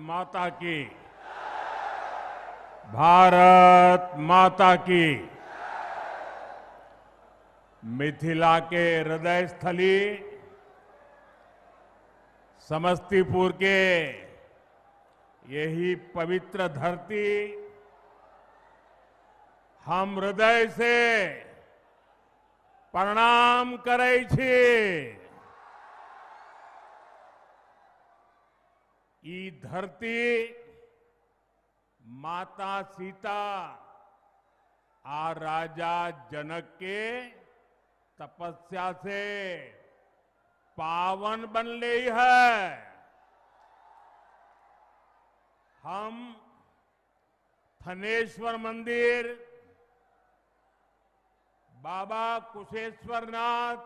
माता की। भारत माता की। मिथिला के हृदय स्थली समस्तीपुर के यही पवित्र धरती हम हृदय से प्रणाम करै छी। ई धरती माता सीता और राजा जनक के तपस्या से पावन बन गई है। हम थनेश्वर मंदिर, बाबा कुशेश्वरनाथ,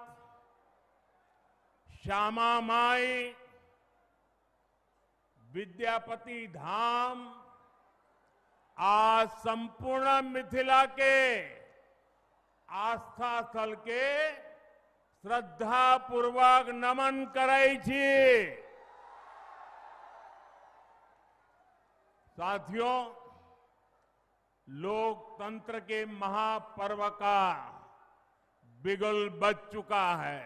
श्यामा माई, विद्यापति धाम आज संपूर्ण मिथिला के आस्था स्थल के श्रद्धा पूर्वक नमन करै छी। साथियों, लोकतंत्र के महापर्व का बिगुल बज चुका है।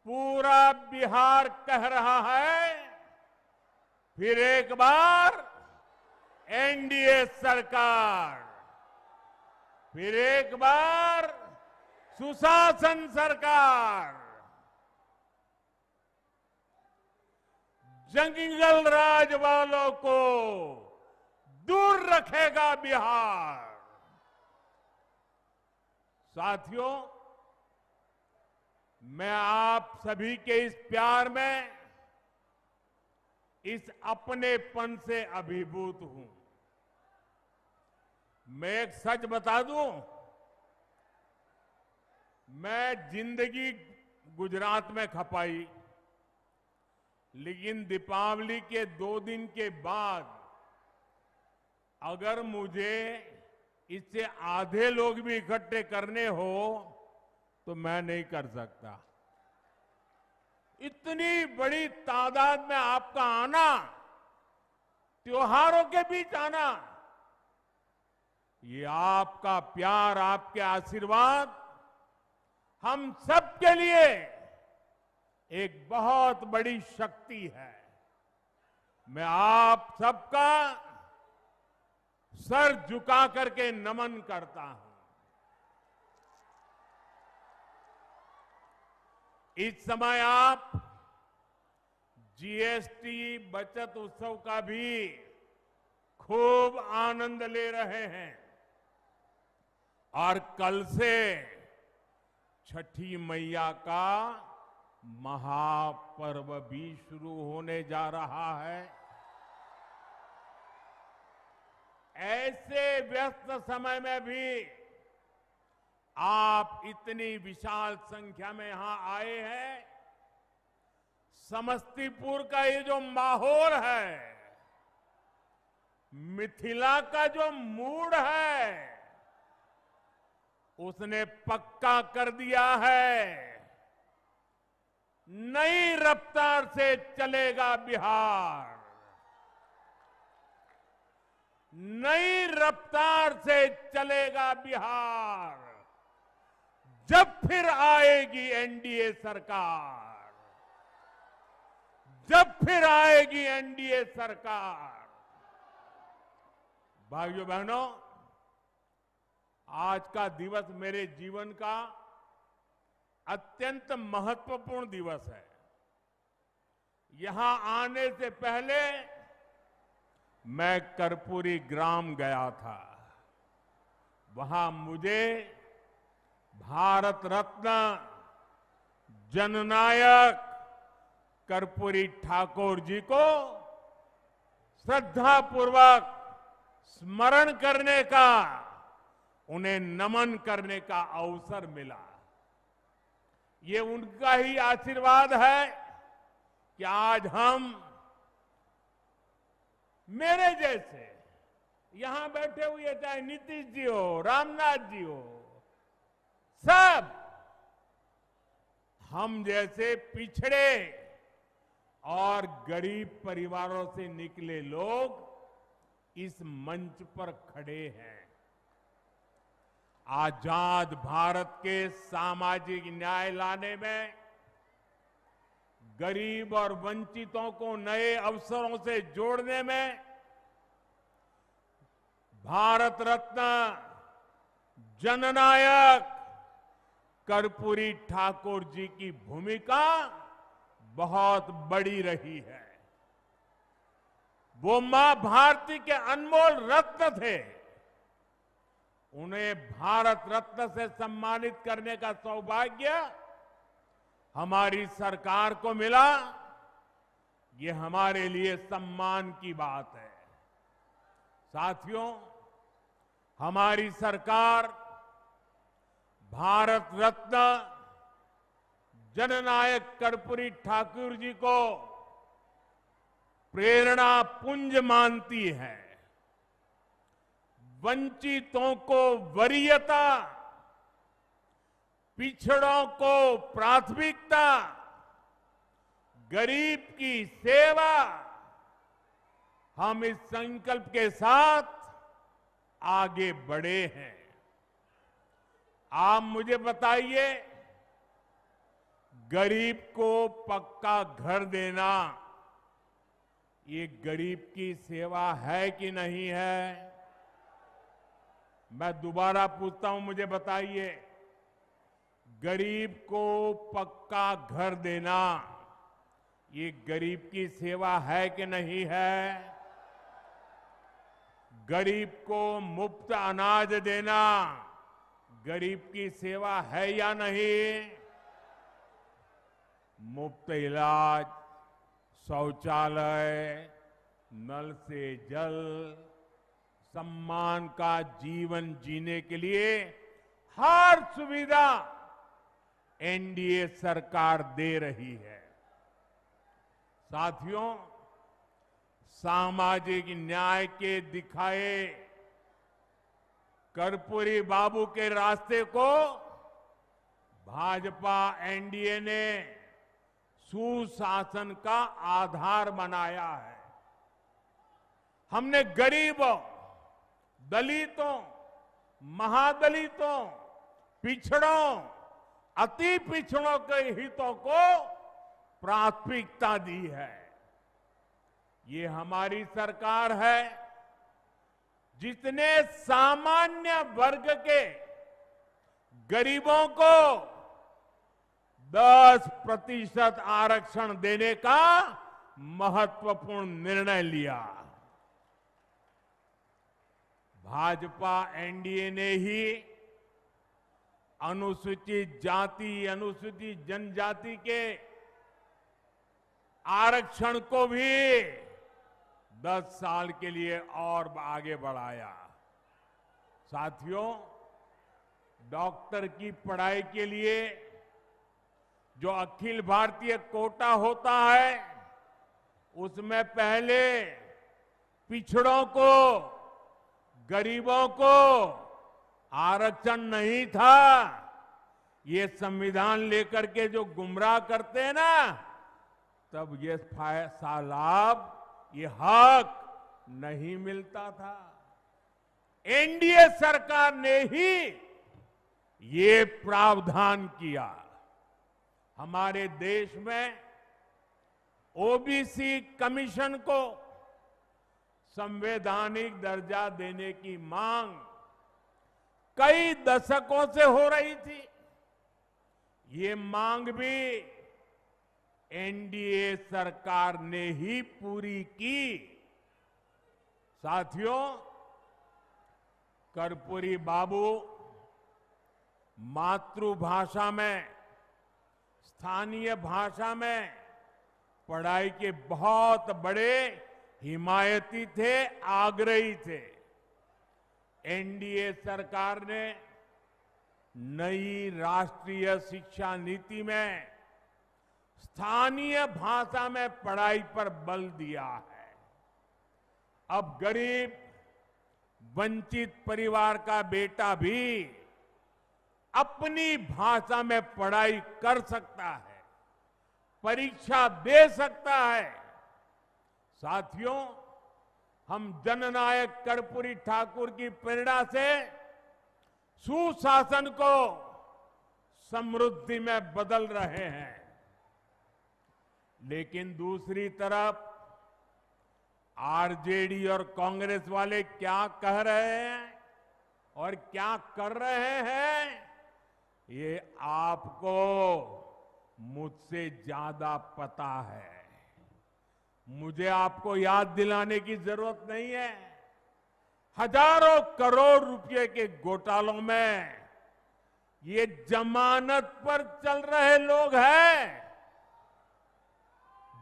पूरा बिहार कह रहा है, फिर एक बार एनडीए सरकार, फिर एक बार सुशासन सरकार। जंगल राज वालों को दूर रखेगा बिहार। साथियों, मैं आप सभी के इस प्यार में, इस अपनेपन से अभिभूत हूं। मैं एक सच बता दूं, मैं जिंदगी गुजरात में खपाई, लेकिन दीपावली के 2 दिन के बाद अगर मुझे इससे आधे लोग भी इकट्ठे करने हो तो मैं नहीं कर सकता। इतनी बड़ी तादाद में आपका आना, त्योहारों के बीच आना, ये आपका प्यार, आपके आशीर्वाद हम सबके लिए एक बहुत बड़ी शक्ति है। मैं आप सबका सर झुका करके नमन करता हूं। इस समय आप जीएसटी बचत उत्सव का भी खूब आनंद ले रहे हैं और कल से छठी मैया का महापर्व भी शुरू होने जा रहा है। ऐसे व्यस्त समय में भी आप इतनी विशाल संख्या में यहां आए हैं। समस्तीपुर का ये जो माहौल है, मिथिला का जो मूड है, उसने पक्का कर दिया है, नई रफ्तार से चलेगा बिहार, नई रफ्तार से चलेगा बिहार। जब फिर आएगी एनडीए सरकार, जब फिर आएगी एनडीए सरकार। भाइयों बहनों, आज का दिवस मेरे जीवन का अत्यंत महत्वपूर्ण दिवस है। यहां आने से पहले मैं कर्पूरी ग्राम गया था। वहां मुझे भारत रत्न जननायक कर्पूरी ठाकुर जी को श्रद्धापूर्वक स्मरण करने का, उन्हें नमन करने का अवसर मिला। ये उनका ही आशीर्वाद है कि आज हम, मेरे जैसे यहां बैठे हुए, चाहे नीतीश जी हो, रामनाथ जी हो, सब हम जैसे पिछड़े और गरीब परिवारों से निकले लोग इस मंच पर खड़े हैं। आजाद भारत के सामाजिक न्याय लाने में, गरीब और वंचितों को नए अवसरों से जोड़ने में भारत रत्न जननायक कर्पूरी ठाकुर जी की भूमिका बहुत बड़ी रही है। वो मां भारती के अनमोल रत्न थे। उन्हें भारत रत्न से सम्मानित करने का सौभाग्य हमारी सरकार को मिला। ये हमारे लिए सम्मान की बात है। साथियों, हमारी सरकार भारत रत्न जननायक कर्पूरी ठाकुर जी को प्रेरणा पुंज मानती है। वंचितों को वरीयता, पिछड़ों को प्राथमिकता, गरीब की सेवा, हम इस संकल्प के साथ आगे बढ़े हैं। आप मुझे बताइए, गरीब को पक्का घर देना ये गरीब की सेवा है कि नहीं है? मैं दोबारा पूछता हूं, मुझे बताइए, गरीब को पक्का घर देना ये गरीब की सेवा है कि नहीं है? गरीब को मुफ्त अनाज देना गरीब की सेवा है या नहीं? मुफ्त इलाज, शौचालय, नल से जल, सम्मान का जीवन जीने के लिए हर सुविधा एनडीए सरकार दे रही है। साथियों, सामाजिक न्याय के दिखाए कर्पूरी बाबू के रास्ते को भाजपा एनडीए ने सुशासन का आधार बनाया है। हमने गरीबों, दलितों, महादलितों, पिछड़ों, अति पिछड़ों के हितों को प्राथमिकता दी है। ये हमारी सरकार है जितने सामान्य वर्ग के गरीबों को 10% आरक्षण देने का महत्वपूर्ण निर्णय लिया। भाजपा एनडीए ने ही अनुसूचित जाति, अनुसूचित जनजाति के आरक्षण को भी 10 साल के लिए और आगे बढ़ाया। साथियों, डॉक्टर की पढ़ाई के लिए जो अखिल भारतीय कोटा होता है, उसमें पहले पिछड़ों को, गरीबों को आरक्षण नहीं था। ये संविधान लेकर के जो गुमराह करते हैं ना, तब ये लाभ, ये हक नहीं मिलता था। एनडीए सरकार ने ही ये प्रावधान किया। हमारे देश में ओबीसी कमीशन को संवैधानिक दर्जा देने की मांग कई दशकों से हो रही थी। ये मांग भी एनडीए सरकार ने ही पूरी की। साथियों, कर्पूरी बाबू मातृभाषा में, स्थानीय भाषा में पढ़ाई के बहुत बड़े हिमायती थे, आग्रही थे। एनडीए सरकार ने नई राष्ट्रीय शिक्षा नीति में स्थानीय भाषा में पढ़ाई पर बल दिया है। अब गरीब, वंचित परिवार का बेटा भी अपनी भाषा में पढ़ाई कर सकता है। परीक्षा दे सकता है। साथियों, हम जननायक कर्पूरी ठाकुर की प्रेरणा से सुशासन को समृद्धि में बदल रहे हैं। लेकिन दूसरी तरफ आरजेडी और कांग्रेस वाले क्या कह रहे हैं और क्या कर रहे हैं, ये आपको मुझसे ज्यादा पता है। मुझे आपको याद दिलाने की जरूरत नहीं है। हजारों करोड़ रुपए के घोटालों में ये जमानत पर चल रहे लोग हैं,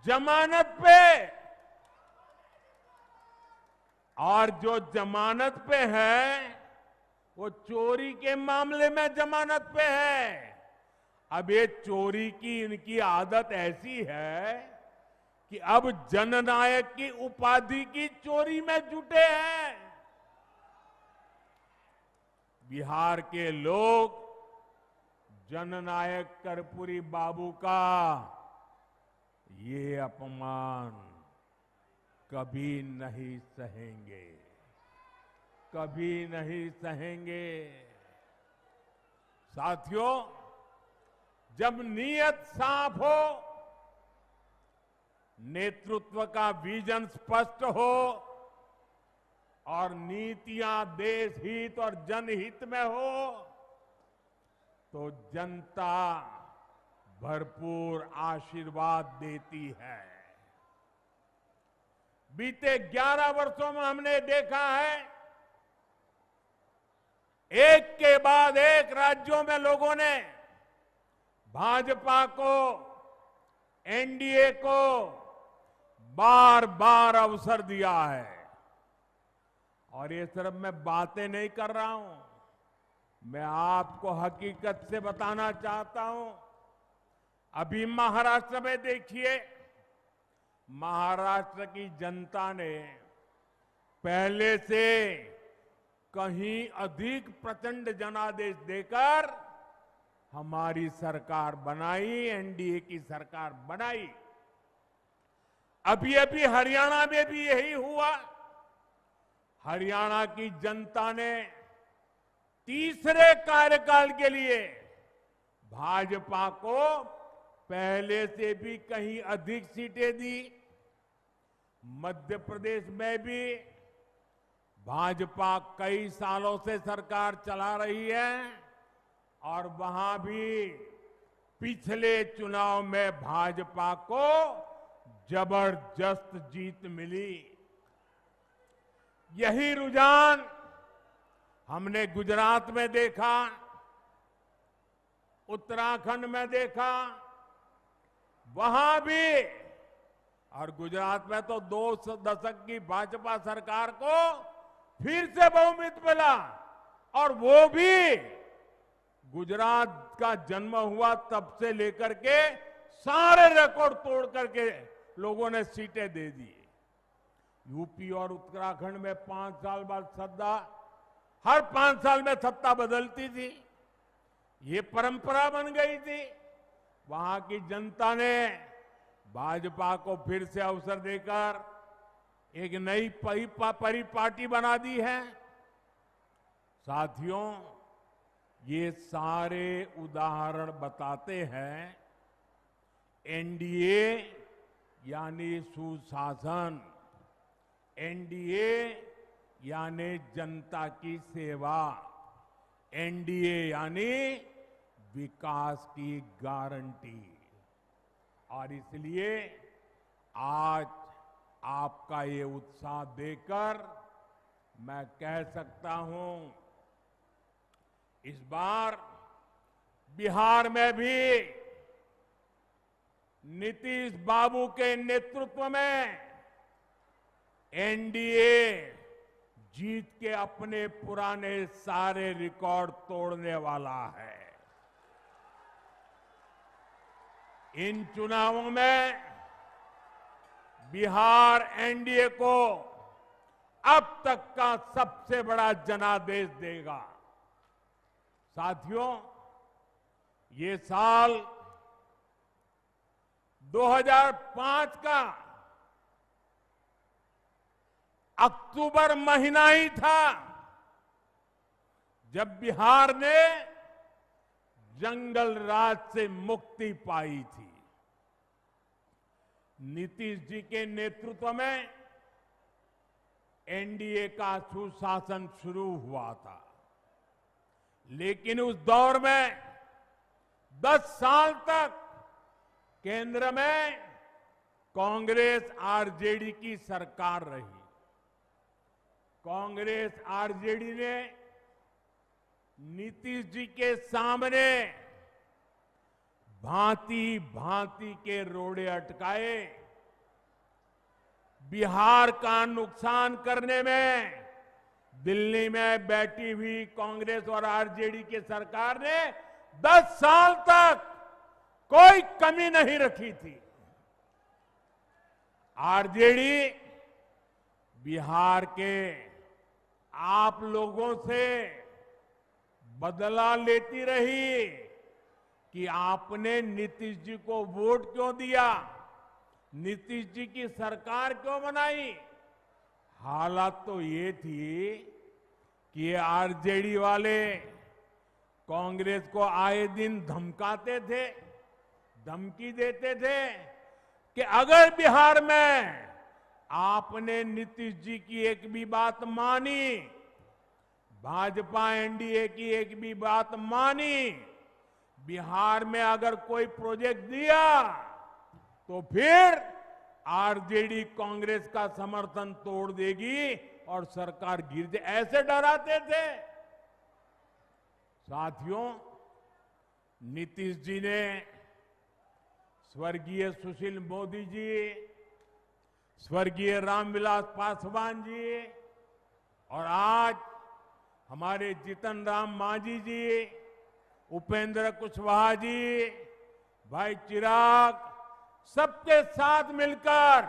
जमानत पे। और जो जमानत पे है वो चोरी के मामले में जमानत पे है। अब ये चोरी की इनकी आदत ऐसी है कि अब जननायक की उपाधि की चोरी में जुटे हैं। बिहार के लोग जननायक कर्पूरी बाबू का ये अपमान कभी नहीं सहेंगे, कभी नहीं सहेंगे। साथियों, जब नीयत साफ हो, नेतृत्व का विजन स्पष्ट हो और नीतियां देश हित और जनहित में हो, तो जनता भरपूर आशीर्वाद देती है। बीते 11 वर्षों में हमने देखा है, एक के बाद एक राज्यों में लोगों ने भाजपा को, एनडीए को बार बार अवसर दिया है। और ये सिर्फ मैं बातें नहीं कर रहा हूं, मैं आपको हकीकत से बताना चाहता हूं। अभी महाराष्ट्र में देखिए, महाराष्ट्र की जनता ने पहले से कहीं अधिक प्रचंड जनादेश देकर हमारी सरकार बनाई, एनडीए की सरकार बनाई। अभी अभी हरियाणा में भी यही हुआ। हरियाणा की जनता ने तीसरे कार्यकाल के लिए भाजपा को पहले से भी कहीं अधिक सीटें दी। मध्य प्रदेश में भी भाजपा कई सालों से सरकार चला रही है और वहां भी पिछले चुनाव में भाजपा को जबरदस्त जीत मिली। यही रुझान हमने गुजरात में देखा, उत्तराखंड में देखा, वहां भी। और गुजरात में तो 2 दशक की भाजपा सरकार को फिर से बहुमत मिला, और वो भी गुजरात का जन्म हुआ तब से लेकर के सारे रिकॉर्ड तोड़ करके लोगों ने सीटें दे दी। यूपी और उत्तराखंड में 5 साल बाद सत्ता, हर 5 साल में सत्ता बदलती थी, ये परंपरा बन गई थी। वहां की जनता ने भाजपा को फिर से अवसर देकर एक नई परिपाटी बना दी है। साथियों, ये सारे उदाहरण बताते हैं एनडीए यानी सुशासन, एनडीए यानी जनता की सेवा, एनडीए यानी विकास की गारंटी। और इसलिए आज आपका ये उत्साह देखकर मैं कह सकता हूं, इस बार बिहार में भी नीतीश बाबू के नेतृत्व में एनडीए जीत के अपने पुराने सारे रिकॉर्ड तोड़ने वाला है। इन चुनावों में बिहार एनडीए को अब तक का सबसे बड़ा जनादेश देगा। साथियों, ये साल 2005 का अक्टूबर महीना ही था जब बिहार ने जंगल राज से मुक्ति पाई थी। नीतीश जी के नेतृत्व में एनडीए का सुशासन शुरू हुआ था, लेकिन उस दौर में 10 साल तक केंद्र में कांग्रेस आरजेडी की सरकार रही। कांग्रेस आरजेडी ने नीतीश जी के सामने भांति भांति के रोड़े अटकाए, बिहार का नुकसान करने में दिल्ली में बैठी हुई कांग्रेस और आरजेडी की सरकार ने 10 साल तक कोई कमी नहीं रखी थी। आरजेडी बिहार के आप लोगों से बदला लेती रही कि आपने नीतीश जी को वोट क्यों दिया, नीतीश जी की सरकार क्यों बनाई। हालात तो ये थी कि ये आरजेडी वाले कांग्रेस को आए दिन धमकाते थे, धमकी देते थे कि अगर बिहार में आपने नीतीश जी की एक भी बात मानी, भाजपा एनडीए की एक भी बात मानी, बिहार में अगर कोई प्रोजेक्ट दिया तो फिर आरजेडी कांग्रेस का समर्थन तोड़ देगी और सरकार गिर जाए, ऐसे डराते थे। साथियों, नीतीश जी ने स्वर्गीय सुशील मोदी जी, स्वर्गीय रामविलास पासवान जी और आज हमारे जीतन राम मांझी जी, उपेंद्र कुशवाहा जी, भाई चिराग, सबके साथ मिलकर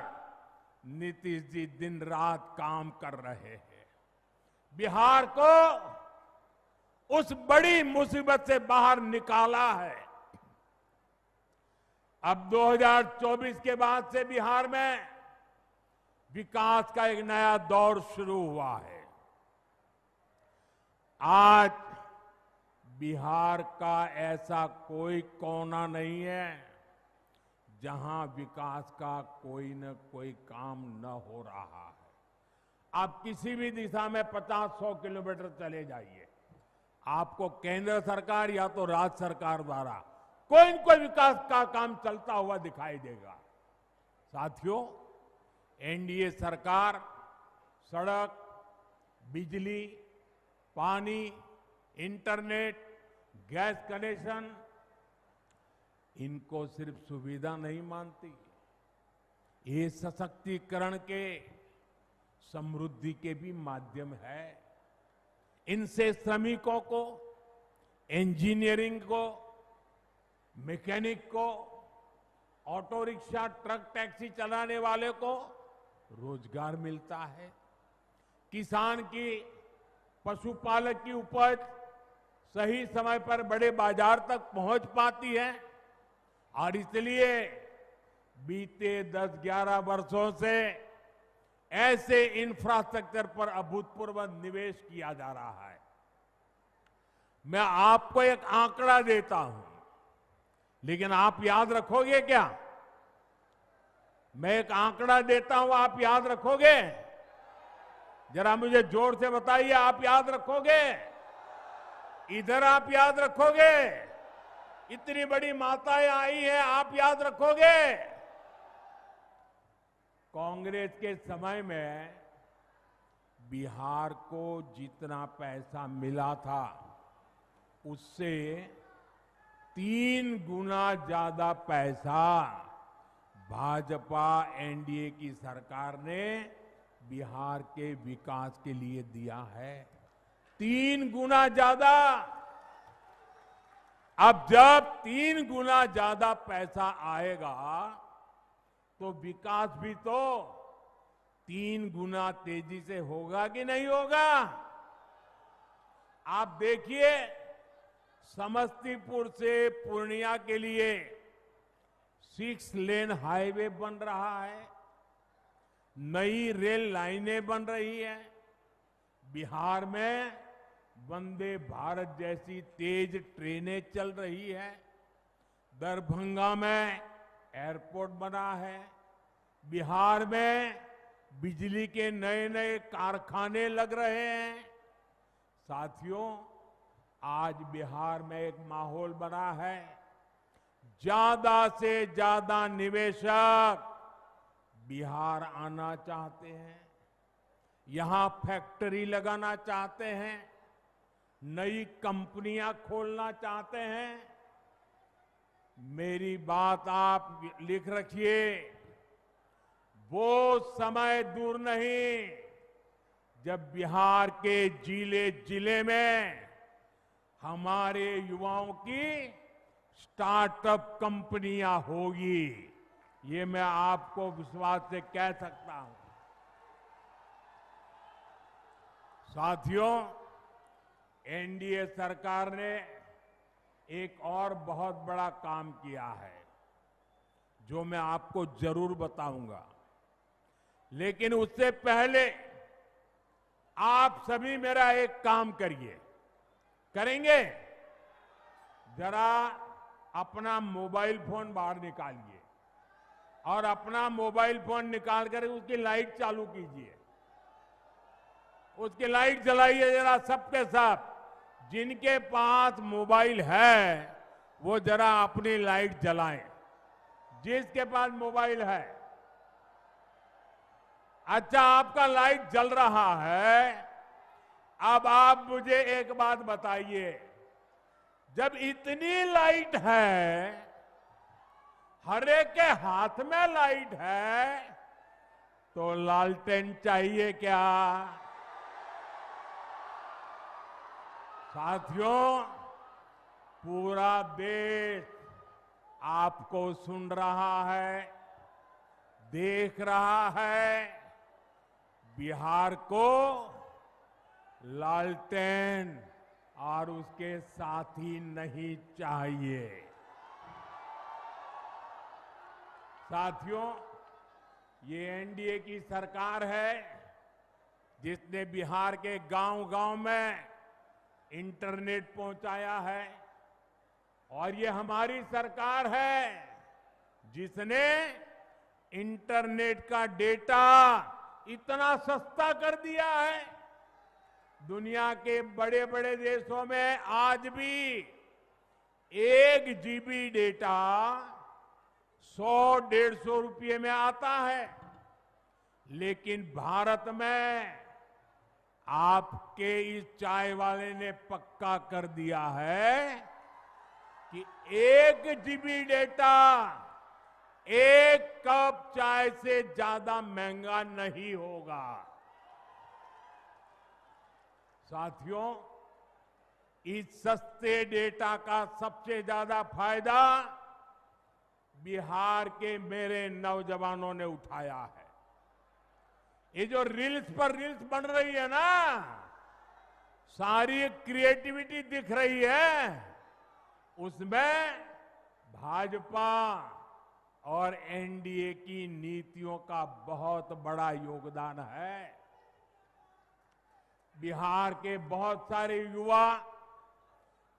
नीतीश जी दिन रात काम कर रहे हैं। बिहार को उस बड़ी मुसीबत से बाहर निकाला है। अब 2024 के बाद से बिहार में विकास का एक नया दौर शुरू हुआ है। आज बिहार का ऐसा कोई कोना नहीं है जहां विकास का कोई न कोई काम न हो रहा है। आप किसी भी दिशा में 50-100 किलोमीटर चले जाइए, आपको केंद्र सरकार या तो राज्य सरकार द्वारा कोई न कोई विकास का काम चलता हुआ दिखाई देगा। साथियों, एनडीए सरकार सड़क, बिजली, पानी, इंटरनेट, गैस कनेक्शन, इनको सिर्फ सुविधा नहीं मानती, ये सशक्तिकरण के, समृद्धि के भी माध्यम है। इनसे श्रमिकों को, इंजीनियरिंग को, मैकेनिक को, ऑटो रिक्शा, ट्रक, टैक्सी चलाने वाले को रोजगार मिलता है। किसान की, पशुपालक की उपज सही समय पर बड़े बाजार तक पहुंच पाती है और इसलिए बीते 10-11 वर्षों से ऐसे इंफ्रास्ट्रक्चर पर अभूतपूर्व निवेश किया जा रहा है। मैं आपको एक आंकड़ा देता हूं, लेकिन आप याद रखोगे क्या? मैं एक आंकड़ा देता हूं, आप याद रखोगे? जरा मुझे जोर से बताइए, आप याद रखोगे? इधर आप याद रखोगे? इतनी बड़ी माताएं आई हैं, आप याद रखोगे? कांग्रेस के समय में बिहार को जितना पैसा मिला था उससे 3 गुना ज्यादा पैसा भाजपा एनडीए की सरकार ने बिहार के विकास के लिए दिया है। 3 गुना ज्यादा। अब जब 3 गुना ज्यादा पैसा आएगा तो विकास भी तो 3 गुना तेजी से होगा कि नहीं होगा? आप देखिए, समस्तीपुर से पूर्णिया के लिए 6 लेन हाईवे बन रहा है, नई रेल लाइनें बन रही हैं, बिहार में वंदे भारत जैसी तेज ट्रेनें चल रही है, दरभंगा में एयरपोर्ट बना है, बिहार में बिजली के नए नए कारखाने लग रहे हैं। साथियों, आज बिहार में एक माहौल बना है, ज्यादा से ज्यादा निवेशक बिहार आना चाहते हैं, यहां फैक्ट्री लगाना चाहते हैं, नई कंपनियां खोलना चाहते हैं। मेरी बात आप लिख रखिए, वो समय दूर नहीं जब बिहार के जिले जिले में हमारे युवाओं की स्टार्टअप कंपनियां होगी। ये मैं आपको विश्वास से कह सकता हूं। साथियों, एनडीए सरकार ने एक और बहुत बड़ा काम किया है जो मैं आपको जरूर बताऊंगा, लेकिन उससे पहले आप सभी मेरा एक काम करिए। करेंगे? जरा अपना मोबाइल फोन बाहर निकालिए और अपना मोबाइल फोन निकाल कर उसकी लाइट चालू कीजिए, उसकी लाइट जलाइए जरा सबके सब। जिनके पास मोबाइल है वो जरा अपनी लाइट जलाएं, जिसके पास मोबाइल है। अच्छा, आपका लाइट जल रहा है। अब आप मुझे एक बात बताइए, जब इतनी लाइट है, हर एक के हाथ में लाइट है, तो लालटेन चाहिए क्या? साथियों, पूरा देश आपको सुन रहा है, देख रहा है। बिहार को लालटेन और उसके साथी नहीं चाहिए। साथियों, ये एनडीए की सरकार है जिसने बिहार के गांव-गांव में इंटरनेट पहुंचाया है, और ये हमारी सरकार है जिसने इंटरनेट का डेटा इतना सस्ता कर दिया है। दुनिया के बड़े बड़े देशों में आज भी 1 जीबी डेटा 100-150 रुपये में आता है, लेकिन भारत में आपके इस चाय वाले ने पक्का कर दिया है कि 1 जीबी डेटा 1 कप चाय से ज्यादा महंगा नहीं होगा। साथियों, इस सस्ते डेटा का सबसे ज्यादा फायदा बिहार के मेरे नौजवानों ने उठाया है। ये जो रील्स पर रील्स बन रही है ना, सारी क्रिएटिविटी दिख रही है, उसमें भाजपा और एनडीए की नीतियों का बहुत बड़ा योगदान है। बिहार के बहुत सारे युवा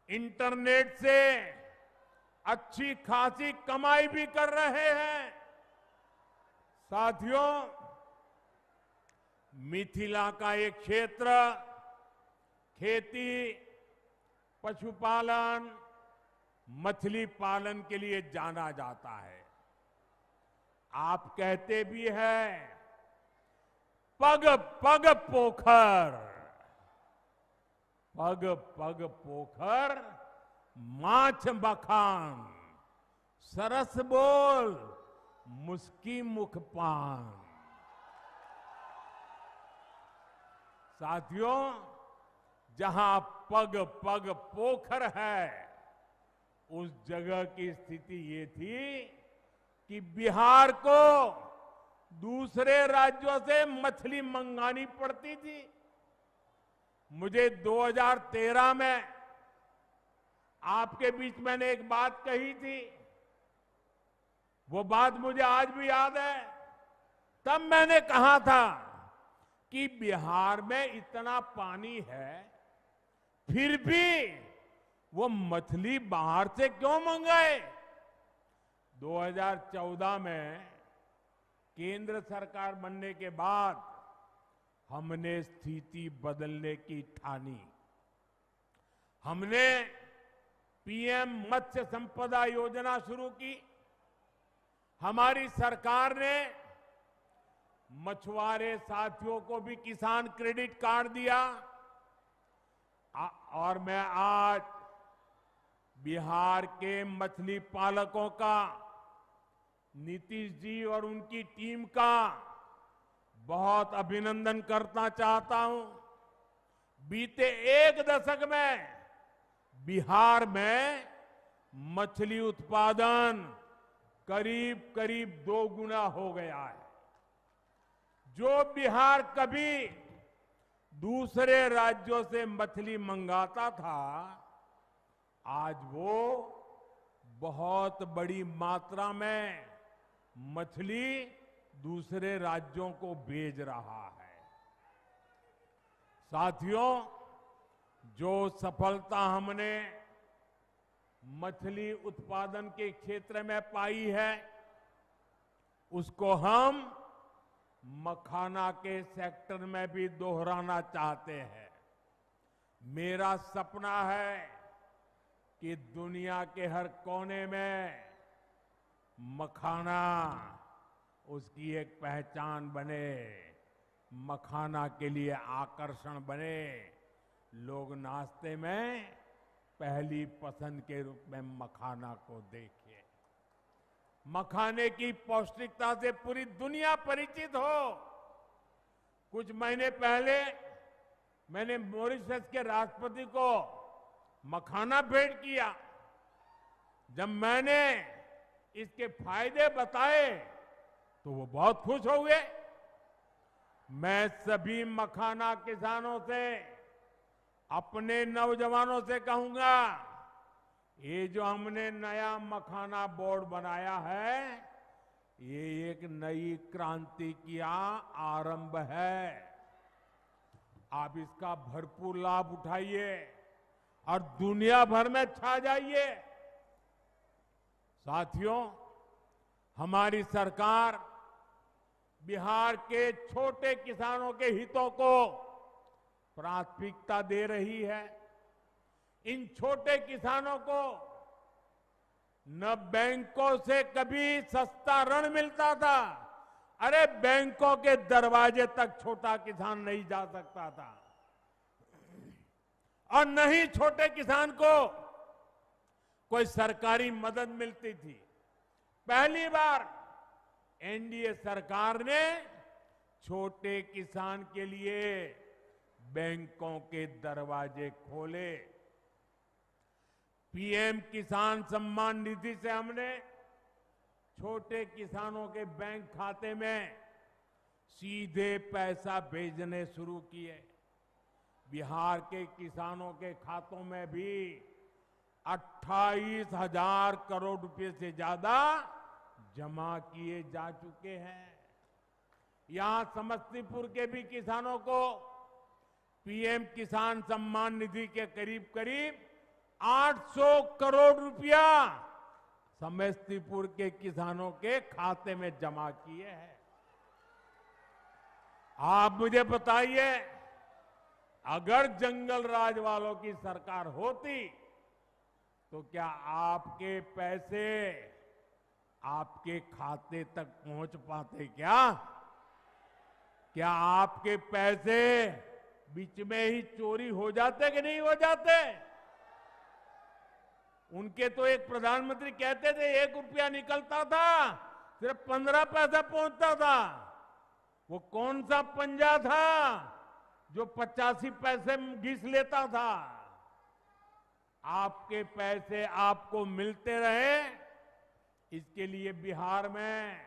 इंटरनेट से अच्छी खासी कमाई भी कर रहे हैं। साथियों, मिथिला का एक क्षेत्र खेती, पशुपालन, मछली पालन के लिए जाना जाता है। आप कहते भी हैं, पग पग पोखर, पग पग पोखर माछ बखान, सरस बोल मुस्की मुख पान। साथियों, जहां पग पग पोखर है, उस जगह की स्थिति ये थी कि बिहार को दूसरे राज्यों से मछली मंगानी पड़ती थी। मुझे 2013 में आपके बीच मैंने एक बात कही थी, वो बात मुझे आज भी याद है। तब मैंने कहा था कि बिहार में इतना पानी है, फिर भी वो मछली बाहर से क्यों मंगाए। 2014 में केंद्र सरकार बनने के बाद हमने स्थिति बदलने की ठानी। हमने पीएम मत्स्य संपदा योजना शुरू की। हमारी सरकार ने मछुआरे साथियों को भी किसान क्रेडिट कार्ड दिया। और मैं आज बिहार के मछली पालकों का, नीतीश जी और उनकी टीम का बहुत अभिनंदन करना चाहता हूं। बीते एक दशक में बिहार में मछली उत्पादन करीब करीब 2 गुना हो गया है। जो बिहार कभी दूसरे राज्यों से मछली मंगाता था, आज वो बहुत बड़ी मात्रा में मछली दूसरे राज्यों को भेज रहा है। साथियों, जो सफलता हमने मछली उत्पादन के क्षेत्र में पाई है, उसको हम मखाना के सेक्टर में भी दोहराना चाहते हैं। मेरा सपना है कि दुनिया के हर कोने में मखाना उसकी एक पहचान बने, मखाना के लिए आकर्षण बने, लोग नाश्ते में पहली पसंद के रूप में मखाना को देखें। मखाने की पौष्टिकता से पूरी दुनिया परिचित हो। कुछ महीने पहले मैंने मॉरिशस के राष्ट्रपति को मखाना भेंट किया। जब मैंने इसके फायदे बताए तो वो बहुत खुश हो गए। मैं सभी मखाना किसानों से, अपने नौजवानों से कहूंगा, ये जो हमने नया मखाना बोर्ड बनाया है, ये एक नई क्रांति की आरंभ है। आप इसका भरपूर लाभ उठाइए और दुनिया भर में छा जाइए। साथियों, हमारी सरकार बिहार के छोटे किसानों के हितों को प्राथमिकता दे रही है। इन छोटे किसानों को न बैंकों से कभी सस्ता ऋण मिलता था। अरे बैंकों के दरवाजे तक छोटा किसान नहीं जा सकता था, और न ही छोटे किसान को कोई सरकारी मदद मिलती थी। पहली बार एनडीए सरकार ने छोटे किसान के लिए बैंकों के दरवाजे खोले। पीएम किसान सम्मान निधि से हमने छोटे किसानों के बैंक खाते में सीधे पैसा भेजने शुरू किए। बिहार के किसानों के खातों में भी 28,000 करोड़ रुपए से ज्यादा जमा किए जा चुके हैं। यहां समस्तीपुर के भी किसानों को पीएम किसान सम्मान निधि के करीब करीब 800 करोड़ रुपया समस्तीपुर के किसानों के खाते में जमा किए हैं। आप मुझे बताइए, अगर जंगल राज वालों की सरकार होती तो क्या आपके पैसे आपके खाते तक पहुंच पाते? क्या आपके पैसे बीच में ही चोरी हो जाते कि नहीं हो जाते? उनके तो एक प्रधानमंत्री कहते थे 1 रुपया निकलता था सिर्फ 15 पैसा पहुंचता था। वो कौन सा पंजा था जो 85 पैसे घिस लेता था? आपके पैसे आपको मिलते रहे, इसके लिए बिहार में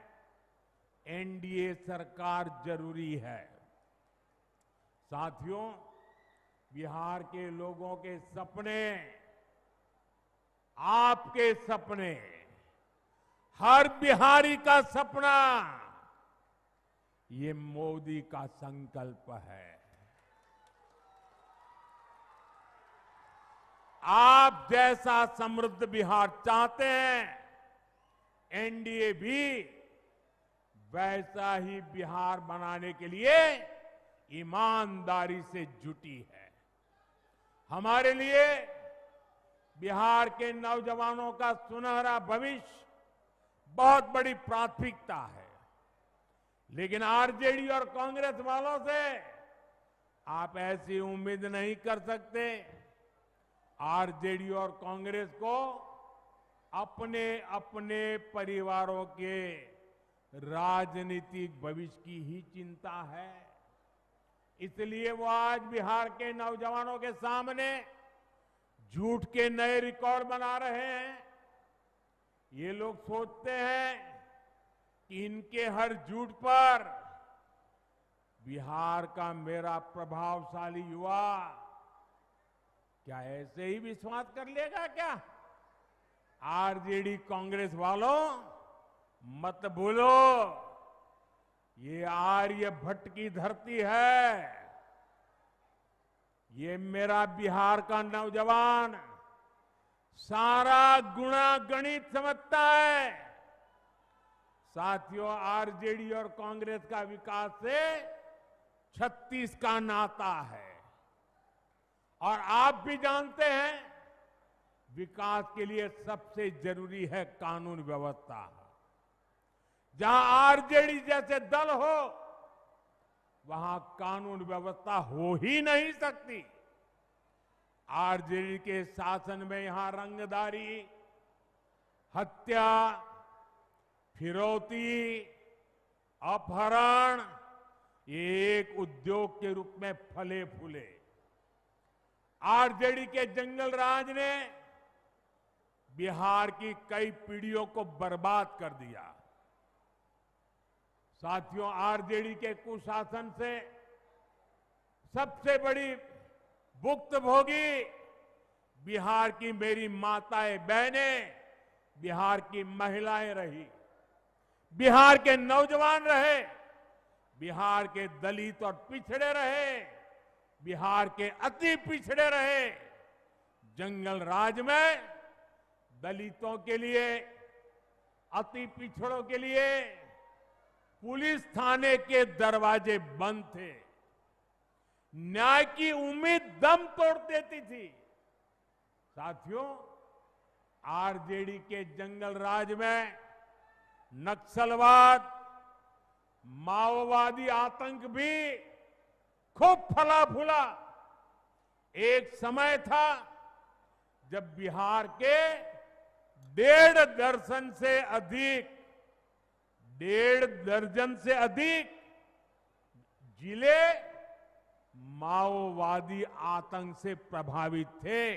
एनडीए सरकार जरूरी है। साथियों, बिहार के लोगों के सपने, आपके सपने हर बिहारी का सपना, ये मोदी का संकल्प है। आप जैसा समृद्ध बिहार चाहते हैं, एनडीए भी वैसा ही बिहार बनाने के लिए ईमानदारी से जुटी है। हमारे लिए बिहार के नौजवानों का सुनहरा भविष्य बहुत बड़ी प्राथमिकता है। लेकिन आरजेडी और कांग्रेस वालों से आप ऐसी उम्मीद नहीं कर सकते। आरजेडी और कांग्रेस को अपने अपने परिवारों के राजनीतिक भविष्य की ही चिंता है। इसलिए वो आज बिहार के नौजवानों के सामने झूठ के नए रिकॉर्ड बना रहे हैं। ये लोग सोचते हैं कि इनके हर झूठ पर बिहार का मेरा प्रभावशाली युवा क्या ऐसे ही विश्वास कर लेगा क्या? आरजेडी कांग्रेस वालों, मत भूलो, ये आर्यभट्ट की धरती है। ये मेरा बिहार का नौजवान सारा गुणा गणित समझता है। साथियों, आरजेडी और कांग्रेस का विकास से 36 का नाता है। और आप भी जानते हैं, विकास के लिए सबसे जरूरी है कानून व्यवस्था। जहां आरजेडी जैसे दल हो, वहां कानून व्यवस्था हो ही नहीं सकती। आरजेडी के शासन में यहां रंगदारी, हत्या, फिरौती, अपहरण ये एक उद्योग के रूप में फले फूले। आरजेडी के जंगल राज ने बिहार की कई पीढ़ियों को बर्बाद कर दिया। साथियों, आरजेडी के कुशासन से सबसे बड़ी भुक्तभोगी बिहार की मेरी माताएं बहनें, बिहार की महिलाएं रही, बिहार के नौजवान रहे, बिहार के दलित और पिछड़े रहे, बिहार के अति पिछड़े रहे। जंगल राज में दलितों के लिए, अति पिछड़ों के लिए पुलिस थाने के दरवाजे बंद थे। न्याय की उम्मीद दम तोड़ देती थी। साथियों, आरजेडी के जंगल राज में नक्सलवाद, माओवादी आतंक भी खूब फला फूला। एक समय था जब बिहार के 1.5 दर्जन से अधिक जिले माओवादी आतंक से प्रभावित थे।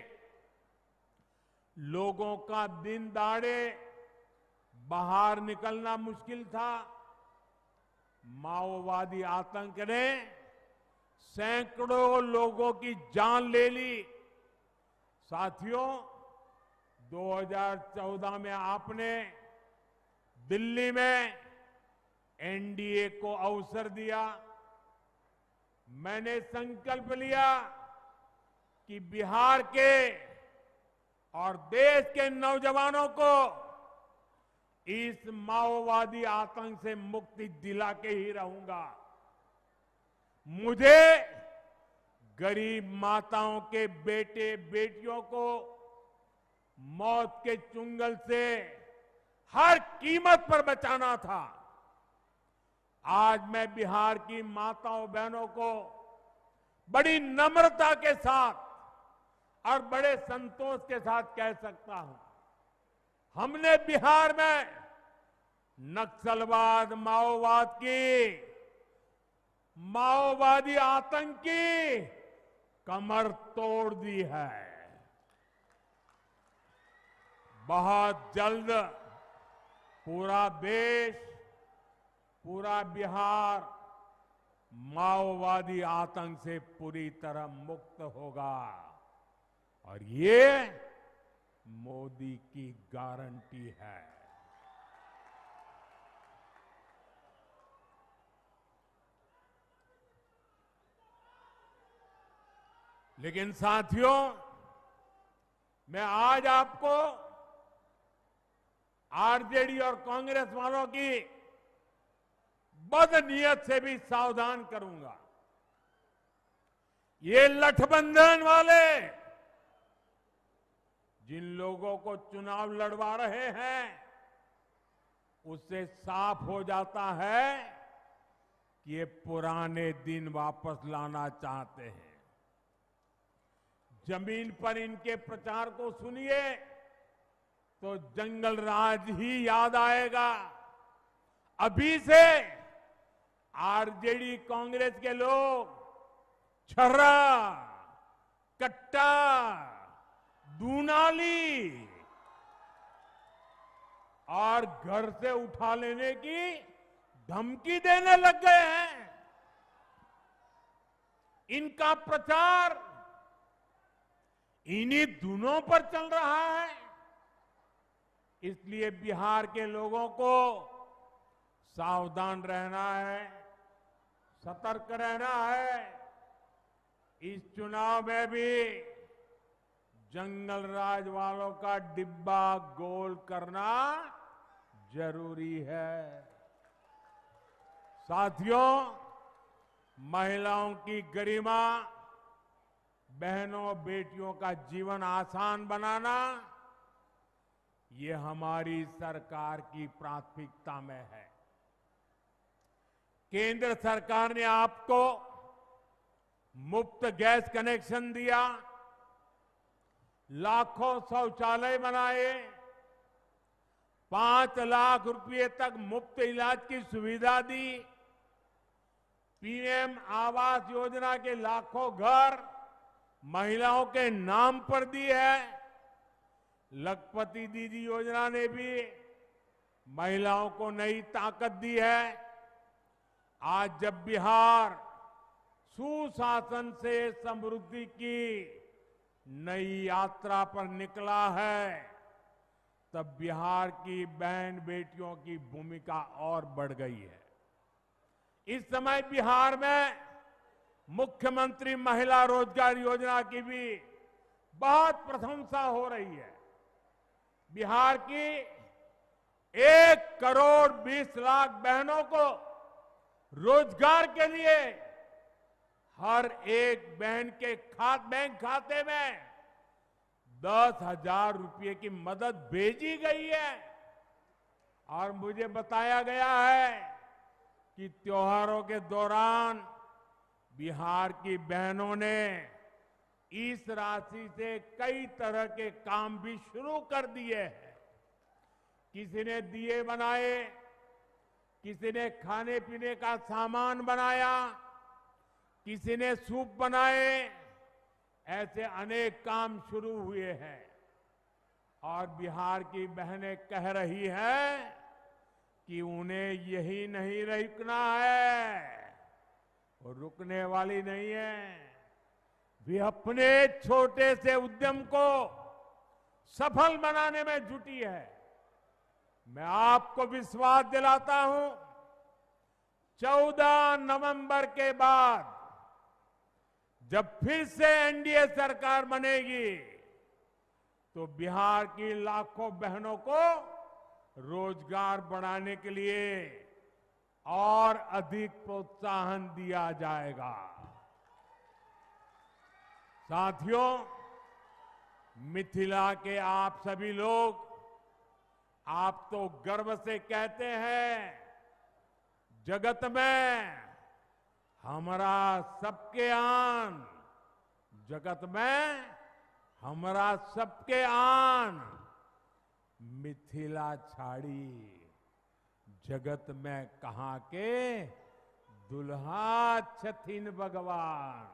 लोगों का दिन दहाड़े बाहर निकलना मुश्किल था। माओवादी आतंक ने सैकड़ों लोगों की जान ले ली। साथियों, 2014 में आपने दिल्ली में एनडीए को अवसर दिया। मैंने संकल्प लिया कि बिहार के और देश के नौजवानों को इस माओवादी आतंक से मुक्ति दिला के ही रहूंगा। मुझे गरीब माताओं के बेटे बेटियों को मौत के चुंगल से हर कीमत पर बचाना था। आज मैं बिहार की माताओं बहनों को बड़ी नम्रता के साथ और बड़े संतोष के साथ कह सकता हूं, हमने बिहार में नक्सलवाद, माओवादी आतंक की कमर तोड़ दी है। बहुत जल्द पूरा देश, पूरा बिहार माओवादी आतंक से पूरी तरह मुक्त होगा। और ये मोदी की गारंटी है। लेकिन साथियों, मैं आज आपको आरजेडी और कांग्रेस वालों की बदनीयत से भी सावधान करूंगा। ये लठबंधन वाले जिन लोगों को चुनाव लड़वा रहे हैं, उससे साफ हो जाता है कि ये पुराने दिन वापस लाना चाहते हैं। जमीन पर इनके प्रचार को सुनिए तो जंगल राज ही याद आएगा। अभी से आरजेडी कांग्रेस के लोग छर्रा, कट्टा, दूनाली और घर से उठा लेने की धमकी देने लग गए हैं। इनका प्रचार इन्हीं धुनों पर चल रहा है। इसलिए बिहार के लोगों को सावधान रहना है, सतर्क रहना है। इस चुनाव में भी जंगल राज वालों का डिब्बा गोल करना जरूरी है। साथियों, महिलाओं की गरिमा, बहनों बेटियों का जीवन आसान बनाना, ये हमारी सरकार की प्राथमिकता में है। केंद्र सरकार ने आपको मुफ्त गैस कनेक्शन दिया, लाखों शौचालय बनाए, 5 लाख रुपए तक मुफ्त इलाज की सुविधा दी, पीएम आवास योजना के लाखों घर महिलाओं के नाम पर दी है। लखपति दीदी योजना ने भी महिलाओं को नई ताकत दी है। आज जब बिहार सुशासन से समृद्धि की नई यात्रा पर निकला है, तब बिहार की बहन बेटियों की भूमिका और बढ़ गई है। इस समय बिहार में मुख्यमंत्री महिला रोजगार योजना की भी बहुत प्रशंसा हो रही है। बिहार की 1 करोड़ 20 लाख बहनों को रोजगार के लिए हर एक बहन के बैंक खाते में 10,000 रुपये की मदद भेजी गई है। और मुझे बताया गया है कि त्योहारों के दौरान बिहार की बहनों ने इस राशि से कई तरह के काम भी शुरू कर दिए हैं। किसी ने दिए बनाए, किसी ने खाने पीने का सामान बनाया, किसी ने सूप बनाए, ऐसे अनेक काम शुरू हुए हैं। और बिहार की बहनें कह रही हैं कि उन्हें यही नहीं रुकना है, वो रुकने वाली नहीं है। वे अपने छोटे से उद्यम को सफल बनाने में जुटी है। मैं आपको विश्वास दिलाता हूं, 14 नवंबर के बाद जब फिर से एनडीए सरकार बनेगी, तो बिहार की लाखों बहनों को रोजगार बढ़ाने के लिए और अधिक प्रोत्साहन दिया जाएगा। साथियों, मिथिला के आप सभी लोग, आप तो गर्व से कहते हैं, जगत में हमारा सबके आन, जगत में हमारा सबके आन, मिथिला छाड़ी जगत में कहां के दुल्हा छथिन भगवान।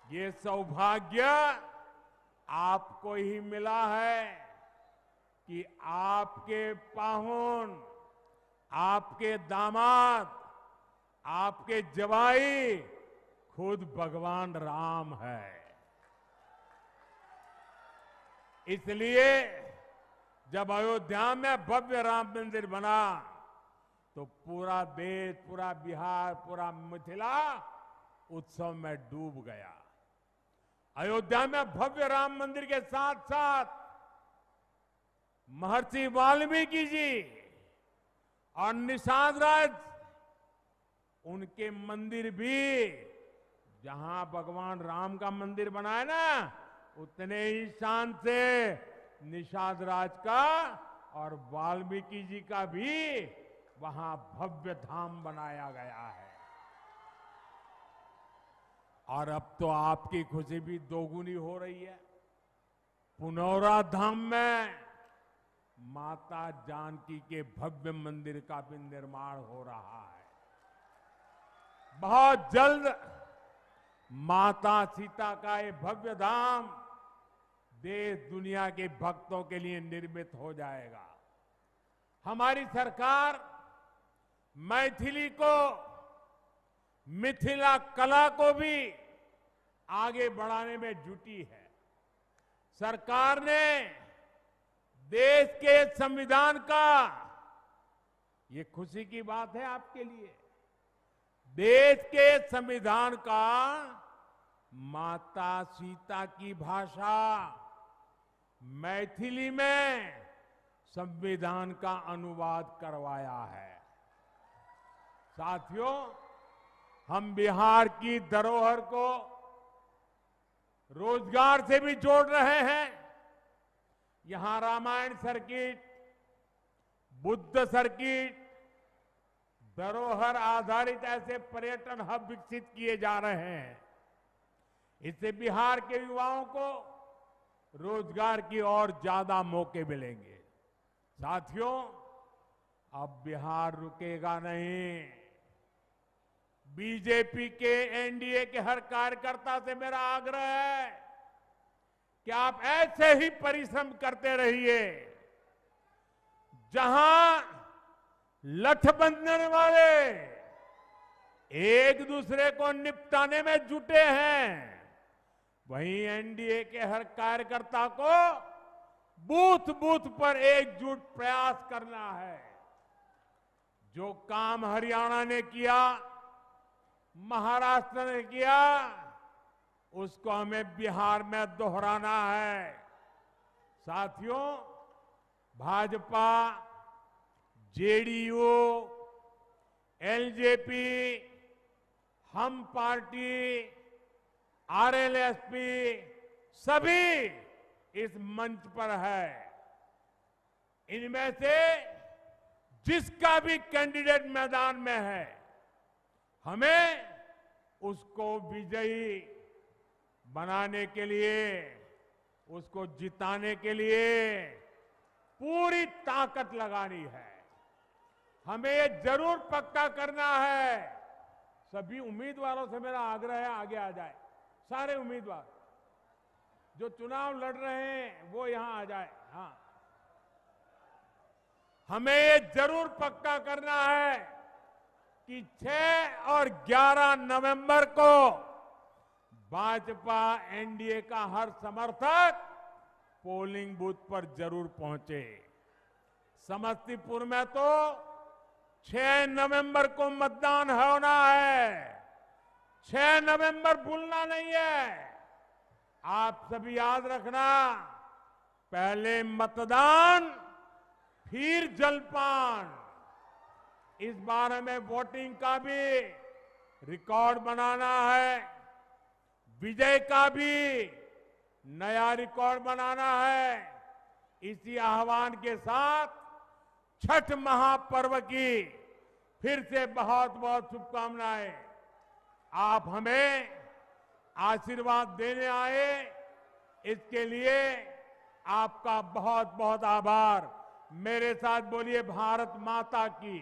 ये सौभाग्य आपको ही मिला है कि आपके पाहुन, आपके दामाद, आपके जवाई खुद भगवान राम है। इसलिए जब अयोध्या में भव्य राम मंदिर बना, तो पूरा देश, पूरा बिहार, पूरा मिथिला उत्सव में डूब गया। अयोध्या में भव्य राम मंदिर के साथ साथ महर्षि वाल्मीकि जी और निषाद राज उनके मंदिर भी, जहां भगवान राम का मंदिर बना है ना, उतने ही शान से निषाद राज का और वाल्मीकि जी का भी वहां भव्य धाम बनाया गया है। और अब तो आपकी खुशी भी दोगुनी हो रही है। पुनौरा धाम में माता जानकी के भव्य मंदिर का भी निर्माण हो रहा है। बहुत जल्द माता सीता का ये भव्य धाम देश दुनिया के भक्तों के लिए निर्मित हो जाएगा। हमारी सरकार मैथिली को, मिथिला कला को भी आगे बढ़ाने में जुटी है। सरकार ने देश के संविधान का, ये खुशी की बात है आपके लिए, देश के संविधान का माता सीता की भाषा मैथिली में संविधान का अनुवाद करवाया है। साथियों, हम बिहार की धरोहर को रोजगार से भी जोड़ रहे हैं। यहां रामायण सर्किट, बुद्ध सर्किट, धरोहर आधारित ऐसे पर्यटन हब विकसित किए जा रहे हैं। इससे बिहार के युवाओं को रोजगार की और ज्यादा मौके मिलेंगे। साथियों, अब बिहार रुकेगा नहीं। बीजेपी के, एनडीए के हर कार्यकर्ता से मेरा आग्रह है कि आप ऐसे ही परिश्रम करते रहिए। जहां लठ बांधने वाले एक दूसरे को निपटाने में जुटे हैं, वहीं एनडीए के हर कार्यकर्ता को बूथ बूथ पर एकजुट प्रयास करना है। जो काम हरियाणा ने किया, महाराष्ट्र ने किया, उसको हमें बिहार में दोहराना है। साथियों, भाजपा, जेडीयू, एलजेपी, हम पार्टी, आरएलएसपी सभी इस मंच पर है। इनमें से जिसका भी कैंडिडेट मैदान में है, हमें उसको विजयी बनाने के लिए, उसको जिताने के लिए पूरी ताकत लगानी है। हमें ये जरूर पक्का करना है। सभी उम्मीदवारों से मेरा आग्रह है, आगे आ जाए। सारे उम्मीदवार जो चुनाव लड़ रहे हैं वो यहां आ जाए। हाँ, हमें ये जरूर पक्का करना है कि 6 और 11 नवंबर को भाजपा, एनडीए का हर समर्थक पोलिंग बूथ पर जरूर पहुंचे। समस्तीपुर में तो 6 नवंबर को मतदान होना है। 6 नवंबर भूलना नहीं है। आप सभी याद रखना, पहले मतदान फिर जलपान। इस बार हमें वोटिंग का भी रिकॉर्ड बनाना है, विजय का भी नया रिकॉर्ड बनाना है। इसी आह्वान के साथ छठ महापर्व की फिर से बहुत बहुत शुभकामनाएं। आप हमें आशीर्वाद देने आए, इसके लिए आपका बहुत बहुत आभार। मेरे साथ बोलिए, भारत माता की,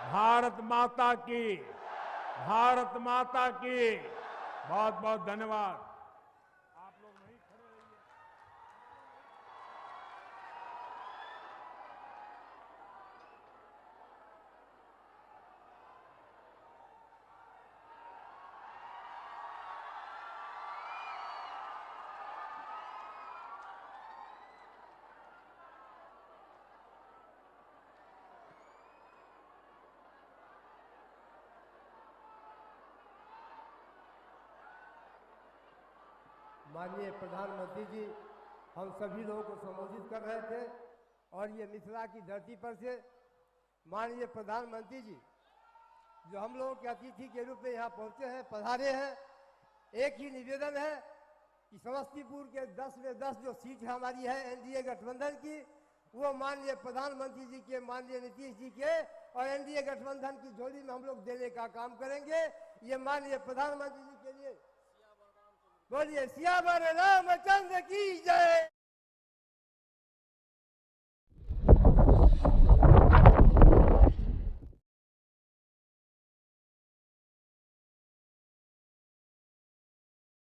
भारत माता की, भारत माता की। बहुत बहुत धन्यवाद। आप लोग नहीं खड़े रहिए। माननीय प्रधानमंत्री जी हम सभी लोगों को संबोधित कर रहे थे और ये मिथिला की धरती पर से माननीय प्रधानमंत्री जी जो हम लोगों के अतिथि के रूप में यहाँ पहुँचे हैं, पधारे हैं, एक ही निवेदन है कि समस्तीपुर के 10 में 10 जो सीट हमारी है एनडीए गठबंधन की, वो माननीय प्रधानमंत्री जी के, माननीय नीतीश जी के और एनडीए गठबंधन की झोली में हम लोग देने का काम करेंगे। ये माननीय प्रधानमंत्री जी के लिए बोलिए सियावर रामचंद्र की